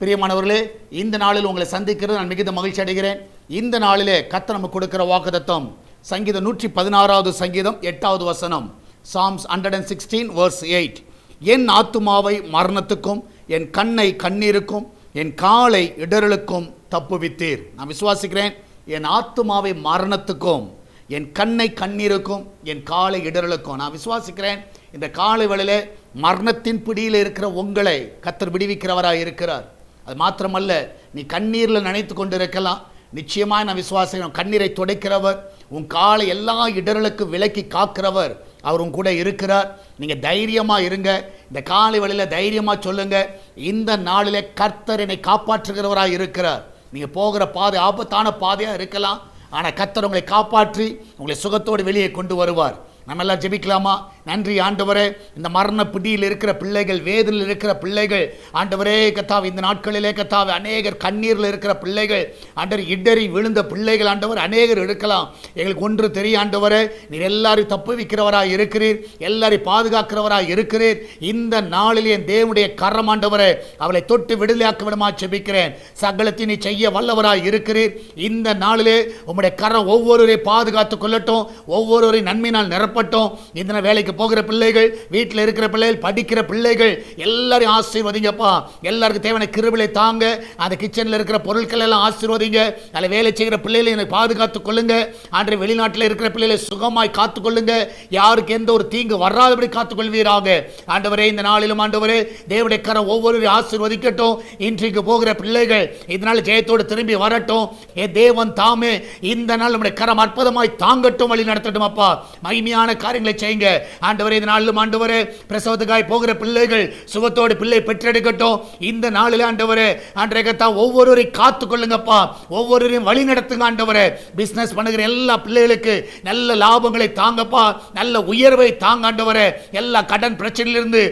பிரியமானவர்களே, இந்த நாளில் உங்களை சந்திக்கிறது நான் மிகுந்த மகிழ்ச்சி அடைகிறேன். இந்த நாளிலே கர்த்தர் நமக்கு கொடுக்கிற வாக்குத்தத்தம் சங்கீதம் 116வது சங்கீதம் 8வது வசனம். Psalms 116 verse 8. என் ஆத்துமாவை மரணத்துக்கும் என் கண்ணை கண்ணீருக்கும் என் காலை இடறலுக்கும் தப்புவித்தீர். நான் விசுவாசிக்கிறேன், என் ஆத்துமாவை மரணத்துக்கும் என் கண்ணை கண்ணீருக்கும் என் காலை இடறலுக்கும். நான் விசுவாசிக்கிறேன், இந்த காலை வேளையிலே மரணத்தின் பிடியில் இருக்கிற உங்களை கர்த்தர் விடுவிக்கிறவராக இருக்கிறார். அது மாத்திரமல்ல, நீ கண்ணீரில் நினைத்து கொண்டு இருக்கலாம். நிச்சயமாக நான் விசுவாசிக்கிறேன், கண்ணீரை துடைக்கிறவர், உன் காலை எல்லா இடர்களுக்கு விலக்கி காக்கிறவர் அவர் உன் கூட இருக்கிறார். நீங்கள் தைரியமாக இருங்க. இந்த காலை வேளையில் தைரியமாக சொல்லுங்க, இந்த நாளிலே கர்த்தர் என்னை காப்பாற்றுகிறவராக இருக்கிறார். நீங்கள் போகிற பாதை ஆபத்தான பாதையாக இருக்கலாம், ஆனால் கர்த்தர் உங்களை காப்பாற்றி உங்களை சுகத்தோடு வெளியே கொண்டு வருவார். நம்ம எல்லாம் ஜெபிக்கலாமா? நன்றி ஆண்டவரே, இந்த மரண பிடியில் இருக்கிற பிள்ளைகள், வேதனையில் இருக்கிற பிள்ளைகள், ஆண்டவரே கர்த்தாவே, இந்த நாட்களிலே கர்த்தாவே அநேகர் கண்ணீரில் இருக்கிற பிள்ளைகள், ஆண்டவர் இடறி விழுந்த பிள்ளைகள், ஆண்டவர் அநேகர் இருக்கலாம். எங்களுக்கு ஒன்று தெரியும் ஆண்டவரே, நீர் எல்லாரையும் தப்புவிக்கிறவராக இருக்கிறீர், எல்லாரையும் பாதுகாக்கிறவராக இருக்கிறீர். இந்த நாளிலே என் தேவனுடைய கரம் ஆண்டவரே அவளை தொட்டு விடுதலையாக்க விடமா ஜெபிக்கிறேன். சகலத்தையும் நீ செய்ய வல்லவராக இருக்கிறீர். இந்த நாளிலே உம்முடைய கரம் ஒவ்வொருவரையும் பாதுகாத்துக் கொள்ளட்டும், ஒவ்வொருவரையும் நன்மையினால் நிரப்பட்டும். இந்த வேலைக்கு போகிற பிள்ளைகள், வீட்டில் இருக்கிற பிள்ளைகள், படிக்கிற பிள்ளைகள் எல்லாரையும் ஆசீர்வதிங்கப்பா. எல்லாருக்கும் தேவையான கிருபையை தாங்க. அந்த கிச்சனில் இருக்கிற பொருட்கள் எல்லாம் ஆசீர்வதிங்க. அதில் வேலை செய்கிற பிள்ளைகளை எனக்கு பாதுகாத்துக் கொள்ளுங்க. ஆண்டு வெளிநாட்டில் இருக்கிற பிள்ளைகளை சுகமாய் காத்துக்கொள்ளுங்க. யாருக்கு எந்த ஒரு தீங்கு வராதபடி காத்துக்கொள்வீராக. ஆண்டவரே, இந்த நாளிலும் ஆண்டவரே தேவனுடைய கரம் ஒவ்வொருவரையும் ஆசீர்வதிக்கட்டும். இன்றைக்கு போகிற பிள்ளைகள் இதனால் ஜெயத்தோடு திரும்பி வரட்டும். தேவன் தாமே இந்த நாள் நம்முடைய கரம் அற்புதமாய் தாங்கட்டும், வழி நடத்தட்டும். அப்பா, மகிமையான காரியங்களை செய்யுங்க ஆண்டவரே. இந்த நாளிலும் ஆண்டவரே பிரசவத்துக்காய் போகிற பிள்ளைகள் சுகத்தோடு பிள்ளை பெற்றெடுக்கட்டும். இந்த நாளில் ஆண்டவரே ஒவ்வொருவரையும் காத்துக் கொள்ளுங்கப்பா, ஒவ்வொருவரையும் வழி நடத்துங்க ஆண்டவரே. பிசினஸ் பண்ணுகிற எல்லா பிள்ளைகளுக்கு நல்ல லாபங்களை தாங்கப்பா, நல்ல உயர்வை தாங்க ஆண்டவரே. எல்லா கடன் பிரச்சனையிலிருந்து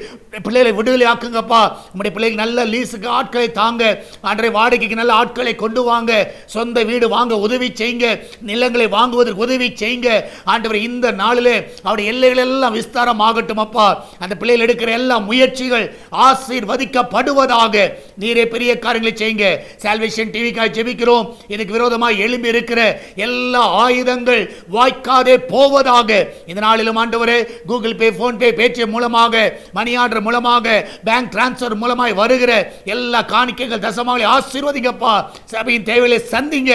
பிள்ளைகளை விடுதலை ஆக்குங்கப்பா. உங்களுடைய பிள்ளைகள் நல்ல லீஸுக்கு ஆட்களை தாங்க ஆண்டவரே. வாடகைக்கு நல்ல ஆட்களை கொண்டு வாங்க. சொந்த வீடு வாங்க உதவி செய்யுங்க. நிலங்களை வாங்குவதற்கு உதவி செய்யுங்க ஆண்டவரே. இந்த நாளிலே அவருடைய எல்லைகள் எல்லாம் விஸ்தாரம் ஆகட்டும் அப்பா. அந்த பிள்ளைகள் எடுக்கிற எல்லா முயற்சிகள் ஆசீர்வதிக்கப்படுவதாக. நீரே பெரிய காரியங்களை செய்யுங்க. சால்வேஷன் டிவிக்காக ஜெபிக்கிறோம். இதுக்கு விரோதமாக எழும்பி இருக்கிற எல்லா ஆயுதங்கள் வாய்க்காதே போவதாக. இந்த நாளிலும் ஆண்டவரே கூகுள் பே, போன் பே, பேடிஎம் மூலமாக, மணி ஆர்டர் மூலமாக, பேங்க் டிரான்ஸ்பர் மூலமாக வருகிற எல்லா காணிக்கைகள் தசமாவை ஆசீர்வதிங்கப்பா. சபையின் தேவையை சந்திங்க.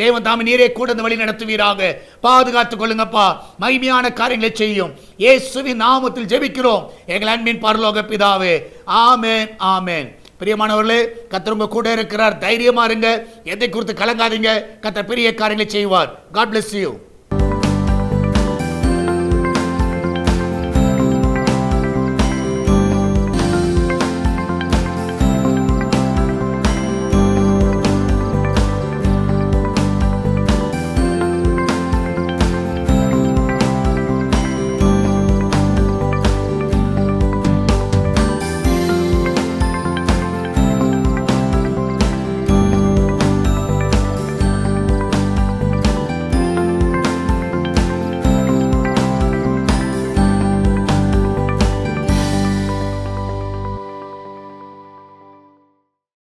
தேவன் தாமே நீரே கூட வழி நடத்துவீராக. பாதுகாத்துக் கொள்ளுங்கப்பா. மகிமையான காரியங்களை செய்யும். இயேசுவின் நாமத்தில் ஜெபிக்கிறோம் எங்கள் அன்பின் பரலோக பிதாவே. ஆமென், ஆமென். பிரியமானவர்களே, கர்த்தர் உங்க கூட இருக்கிறார். தைரியமா இருங்க. எதை குறித்து கலங்காதீங்க. கர்த்தர் பெரிய காரியங்களை செய்வார். God bless you.